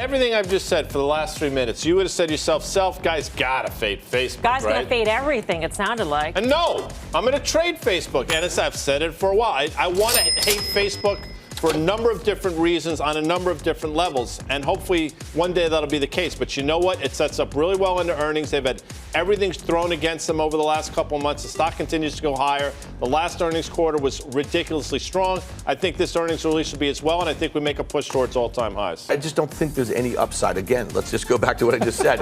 everything I've just said for the last 3 minutes, you would have said yourself, guys gotta fade Facebook. Guy's right? gonna fade everything, it sounded like. And no, I'm gonna trade Facebook. And as I've said it for a while, I want to hate Facebook for a number of different reasons on a number of different levels. And hopefully one day that'll be the case. But you know what? It sets up really well into earnings. They've had everything thrown against them over the last couple of months. The stock continues to go higher. The last earnings quarter was ridiculously strong. I think this earnings release will be as well. And I think we make a push towards all-time highs. I just don't think there's any upside. Again, let's just go back to what I just said.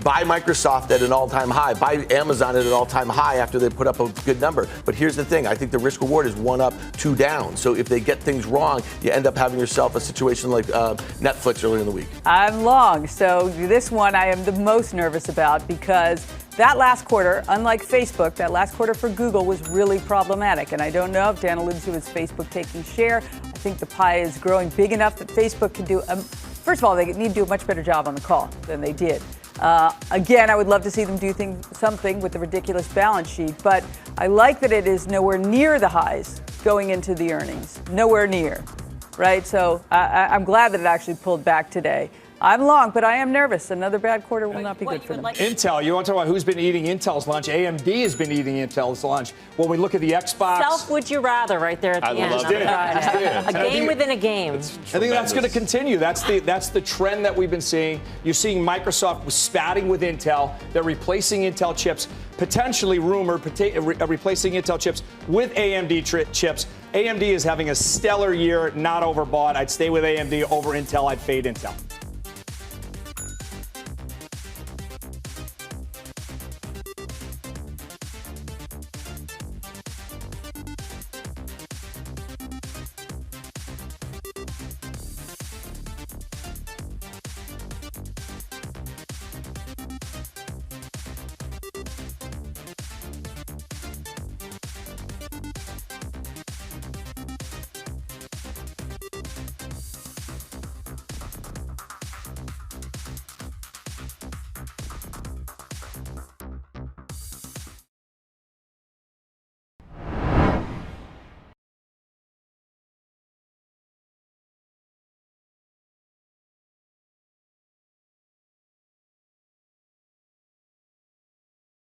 Buy Microsoft at an all-time high. Buy Amazon at an all-time high after they put up a good number. But here's the thing. I think the risk reward is 1 up, 2 down. So if they get things wrong, you end up having yourself a situation like Netflix earlier in the week. I'm long. So this one I am the most nervous about because that last quarter, unlike Facebook, that last quarter for Google was really problematic. And I don't know if Dan alludes to is Facebook taking share. I think the pie is growing big enough that Facebook can do, first of all, they need to do a much better job on the call than they did. Again, I would love to see them do something with the ridiculous balance sheet, but I like that it is nowhere near the highs going into the earnings. Nowhere near, right? So I'm glad that it actually pulled back today. I'm long, but I am nervous. Another bad quarter will not be good for them. Intel, you want to talk about who's been eating Intel's lunch? AMD has been eating Intel's lunch. When we look at the Xbox. Self would you rather right there at the end. A game within a game. I think that's going to continue. That's the trend that we've been seeing. You're seeing Microsoft spatting with Intel. They're replacing Intel chips, potentially rumored replacing Intel chips with AMD chips. AMD is having a stellar year, not overbought. I'd stay with AMD over Intel. I'd fade Intel.